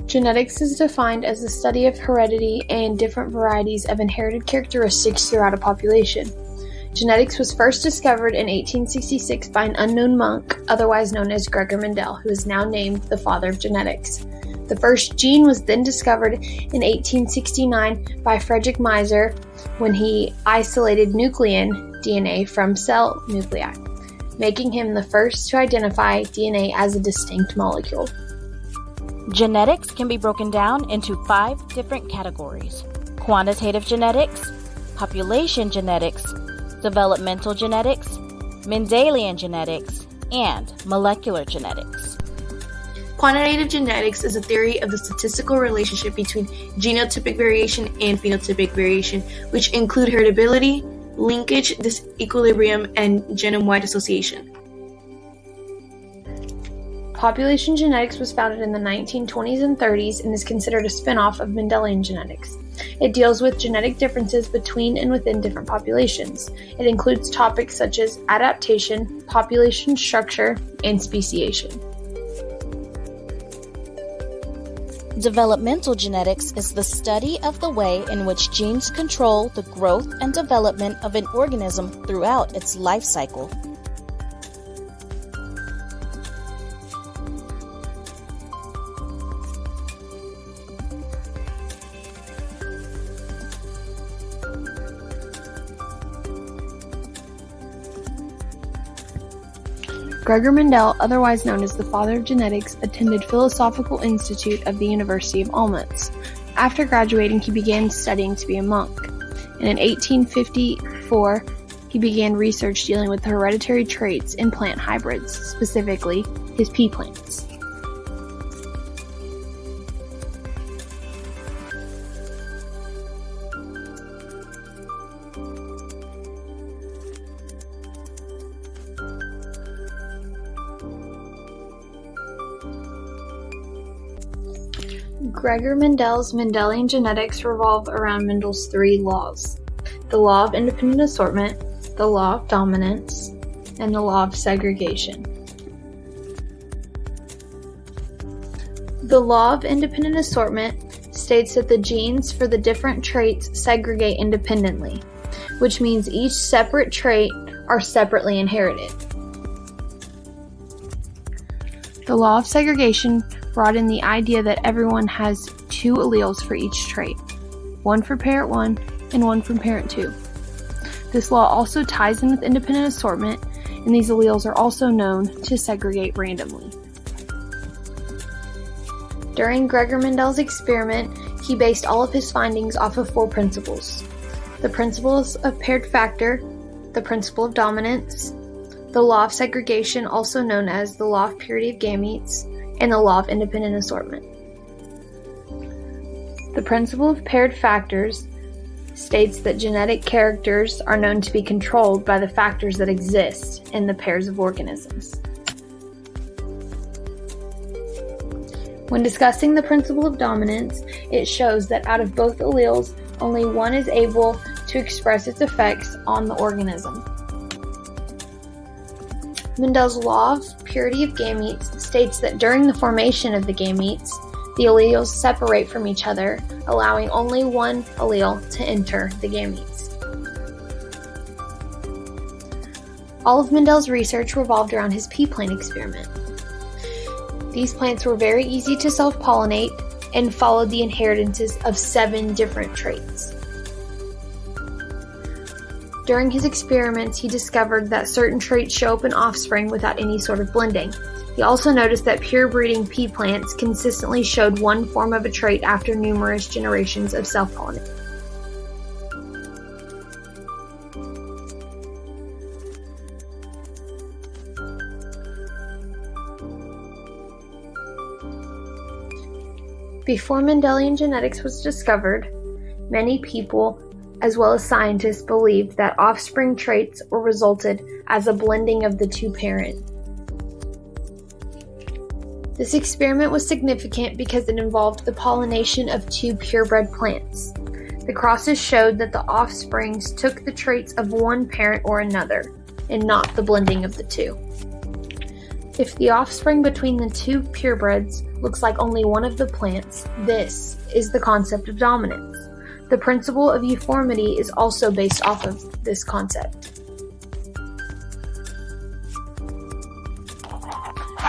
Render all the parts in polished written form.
Genetics is defined as the study of heredity and different varieties of inherited characteristics throughout a population. Genetics was first discovered in 1866 by an unknown monk, otherwise known as Gregor Mendel, who is now named the father of genetics. The first gene was then discovered in 1869 by Friedrich Meiser when he isolated nuclein DNA from cell nuclei, making him the first to identify DNA as a distinct molecule. Genetics can be broken down into 5 different categories: quantitative genetics, population genetics, developmental genetics, Mendelian genetics, and molecular genetics. Quantitative genetics is a theory of the statistical relationship between genotypic variation and phenotypic variation, which include heritability, linkage, disequilibrium, and genome-wide association. Population genetics was founded in the 1920s and 30s and is considered a spin-off of Mendelian genetics. It deals with genetic differences between and within different populations. It includes topics such as adaptation, population structure, and speciation. Developmental genetics is the study of the way in which genes control the growth and development of an organism throughout its life cycle. Gregor Mendel, otherwise known as the father of genetics, attended Philosophical Institute of the University of Olmütz. After graduating, he began studying to be a monk, and in 1854, he began research dealing with hereditary traits in plant hybrids, specifically his pea plants. Gregor Mendel's Mendelian genetics revolve around Mendel's 3 laws: the law of independent assortment, the law of dominance, and the law of segregation. The law of independent assortment states that the genes for the different traits segregate independently, which means each separate trait are separately inherited. The law of segregation brought in the idea that everyone has 2 alleles for each trait, one for parent 1 and one from parent 2. This law also ties in with independent assortment, and these alleles are also known to segregate randomly. During Gregor Mendel's experiment, he based all of his findings off of 4 principles: the principles of paired factor, the principle of dominance, the law of segregation, also known as the law of purity of gametes, and the law of independent assortment. The principle of paired factors states that genetic characters are known to be controlled by the factors that exist in the pairs of organisms. When discussing the principle of dominance, it shows that out of both alleles, only one is able to express its effects on the organism. Mendel's law of purity of gametes states that during the formation of the gametes, the alleles separate from each other, allowing only one allele to enter the gametes. All of Mendel's research revolved around his pea plant experiment. These plants were very easy to self-pollinate and followed the inheritances of 7 different traits. During his experiments, he discovered that certain traits show up in offspring without any sort of blending. He also noticed that pure-breeding pea plants consistently showed one form of a trait after numerous generations of self-pollination. Before Mendelian genetics was discovered, many people, as well as scientists, believed that offspring traits were resulted as a blending of the 2 parents. This experiment was significant because it involved the pollination of 2 purebred plants. The crosses showed that the offsprings took the traits of one parent or another, and not the blending of the 2. If the offspring between the 2 purebreds looks like only one of the plants, this is the concept of dominance. The principle of uniformity is also based off of this concept.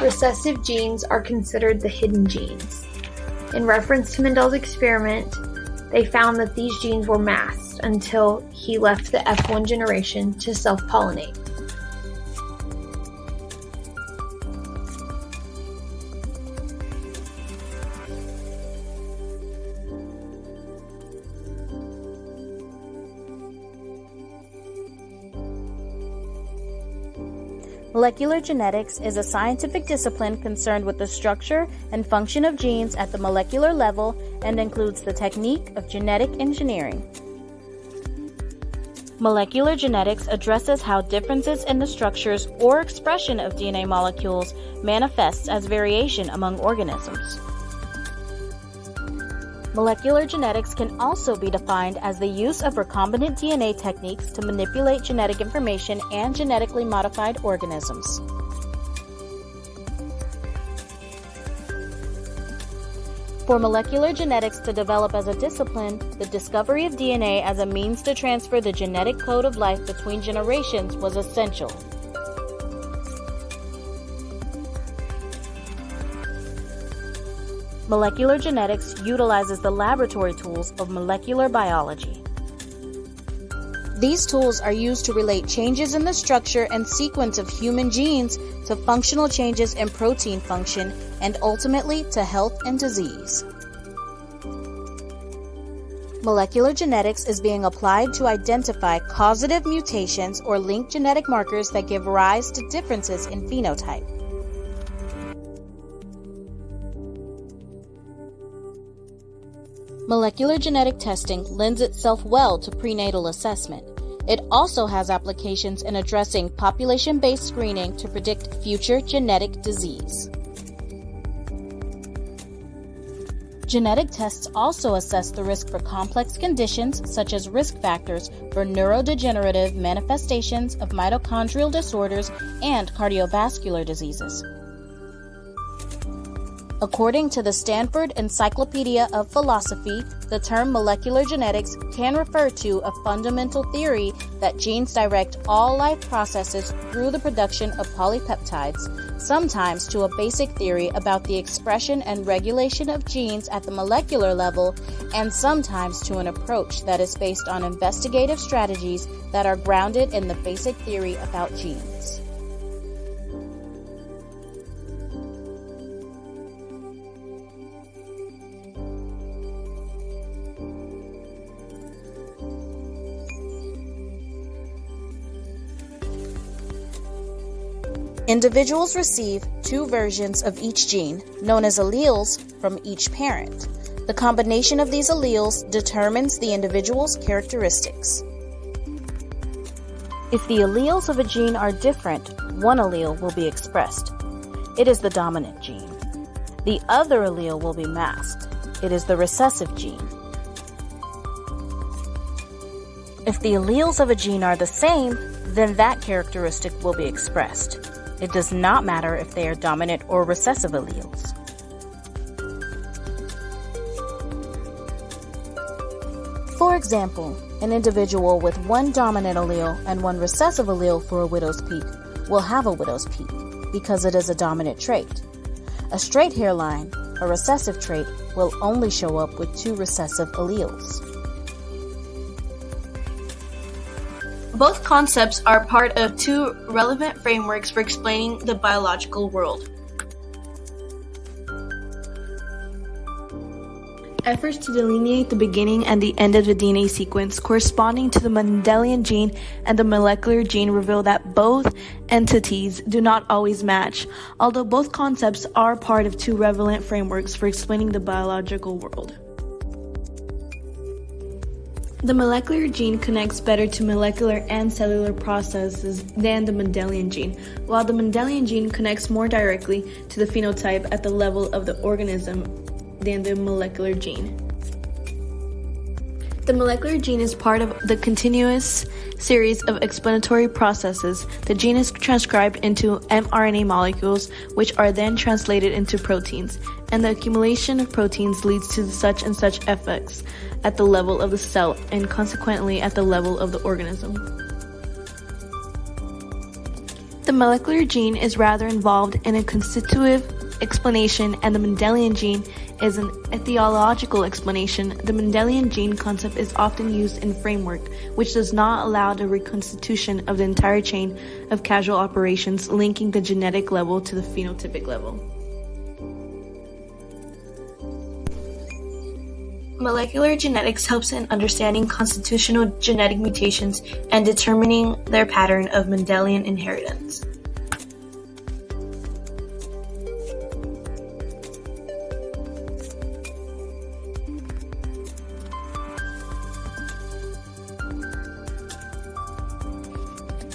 Recessive genes are considered the hidden genes. In reference to Mendel's experiment, they found that these genes were masked until he left the F1 generation to self-pollinate. Molecular genetics is a scientific discipline concerned with the structure and function of genes at the molecular level and includes the technique of genetic engineering. Molecular genetics addresses how differences in the structures or expression of DNA molecules manifests as variation among organisms. Molecular genetics can also be defined as the use of recombinant DNA techniques to manipulate genetic information and genetically modified organisms. For molecular genetics to develop as a discipline, the discovery of DNA as a means to transfer the genetic code of life between generations was essential. Molecular genetics utilizes the laboratory tools of molecular biology. These tools are used to relate changes in the structure and sequence of human genes to functional changes in protein function and ultimately to health and disease. Molecular genetics is being applied to identify causative mutations or linked genetic markers that give rise to differences in phenotype. Molecular genetic testing lends itself well to prenatal assessment. It also has applications in addressing population-based screening to predict future genetic disease. Genetic tests also assess the risk for complex conditions such as risk factors for neurodegenerative manifestations of mitochondrial disorders and cardiovascular diseases. According to the Stanford Encyclopedia of Philosophy, the term molecular genetics can refer to a fundamental theory that genes direct all life processes through the production of polypeptides, sometimes to a basic theory about the expression and regulation of genes at the molecular level, and sometimes to an approach that is based on investigative strategies that are grounded in the basic theory about genes. Individuals receive two versions of each gene, known as alleles, from each parent. The combination of these alleles determines the individual's characteristics. If the alleles of a gene are different, one allele will be expressed. It is the dominant gene. The other allele will be masked. It is the recessive gene. If the alleles of a gene are the same, then that characteristic will be expressed. It does not matter if they are dominant or recessive alleles. For example, an individual with one dominant allele and one recessive allele for a widow's peak will have a widow's peak because it is a dominant trait. A straight hairline, a recessive trait, will only show up with two recessive alleles. Both concepts are part of two relevant frameworks for explaining the biological world. Efforts to delineate the beginning and the end of the DNA sequence corresponding to the Mendelian gene and the molecular gene reveal that both entities do not always match, although both concepts are part of two relevant frameworks for explaining the biological world. The molecular gene connects better to molecular and cellular processes than the Mendelian gene, while the Mendelian gene connects more directly to the phenotype at the level of the organism than the molecular gene. The molecular gene is part of the continuous series of explanatory processes. The gene is transcribed into mRNA molecules, which are then translated into proteins, and the accumulation of proteins leads to such and such effects at the level of the cell and consequently at the level of the organism. The molecular gene is rather involved in a constitutive explanation, and the Mendelian gene is an etiological explanation. The Mendelian gene concept is often used in framework, which does not allow the reconstitution of the entire chain of causal operations linking the genetic level to the phenotypic level. Molecular genetics helps in understanding constitutional genetic mutations and determining their pattern of Mendelian inheritance.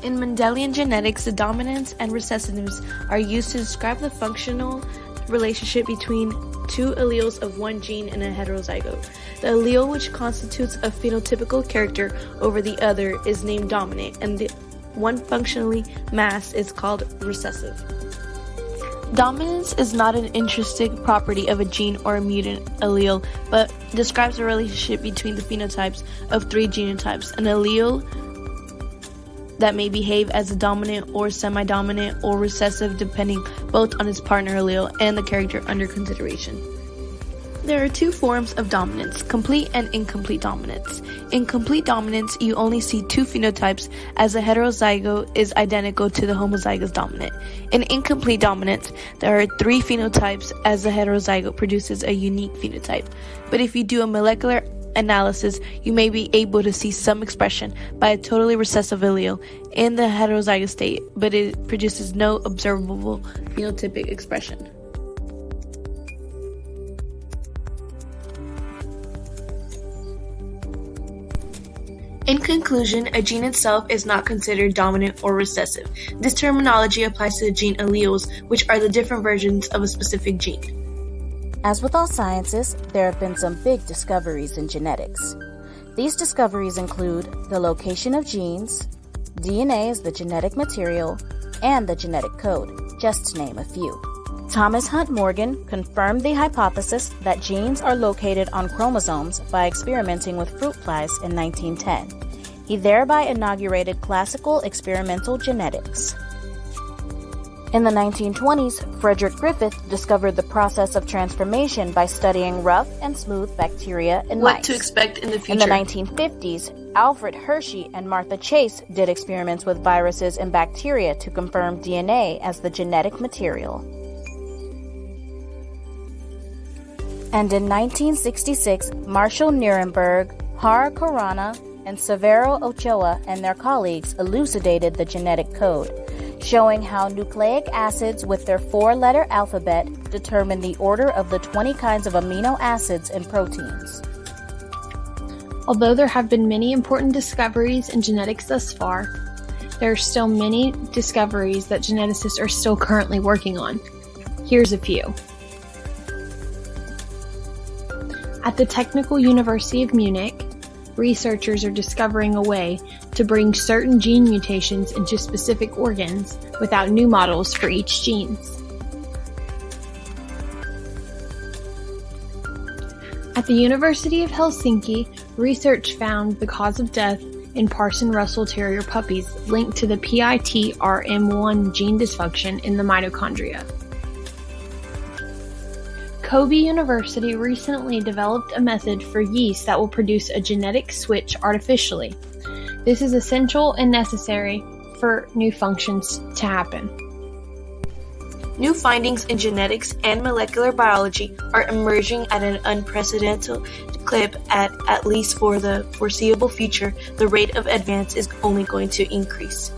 In Mendelian genetics, the dominants and recessives are used to describe the functional relationship between two alleles of one gene in a heterozygote. The allele which constitutes a phenotypical character over the other is named dominant, and the one functionally masked is called recessive. Dominance is not an intrinsic property of a gene or a mutant allele, but describes the relationship between the phenotypes of three genotypes. An allele that may behave as a dominant or semi-dominant or recessive depending both on its partner allele and the character under consideration. There are two forms of dominance, complete and incomplete dominance. In complete dominance, you only see two phenotypes as the heterozygote is identical to the homozygous dominant. In incomplete dominance, there are three phenotypes as the heterozygote produces a unique phenotype. But if you do a molecular analysis, you may be able to see some expression by a totally recessive allele in the heterozygous state, but it produces no observable phenotypic expression. In conclusion, a gene itself is not considered dominant or recessive. This terminology applies to the gene alleles, which are the different versions of a specific gene. As with all sciences, there have been some big discoveries in genetics. These discoveries include the location of genes, DNA as the genetic material, and the genetic code, just to name a few. Thomas Hunt Morgan confirmed the hypothesis that genes are located on chromosomes by experimenting with fruit flies in 1910. He thereby inaugurated classical experimental genetics. In the 1920s, Frederick Griffith discovered the process of transformation by studying rough and smooth bacteria in mice. What to expect in the future. In the 1950s, Alfred Hershey and Martha Chase did experiments with viruses and bacteria to confirm DNA as the genetic material. And in 1966, Marshall Nirenberg, Har Khorana, and Severo Ochoa and their colleagues elucidated the genetic code, showing how nucleic acids with their four-letter alphabet determine the order of the 20 kinds of amino acids in proteins. Although there have been many important discoveries in genetics thus far, there are still many discoveries that geneticists are still currently working on. Here's a few. At the Technical University of Munich, researchers are discovering a way to bring certain gene mutations into specific organs without new models for each gene. At the University of Helsinki, research found the cause of death in Parson Russell Terrier puppies linked to the PITRM1 gene dysfunction in the mitochondria. Kobe University recently developed a method for yeast that will produce a genetic switch artificially. This is essential and necessary for new functions to happen. New findings in genetics and molecular biology are emerging at an unprecedented clip. At least for the foreseeable future, the rate of advance is only going to increase.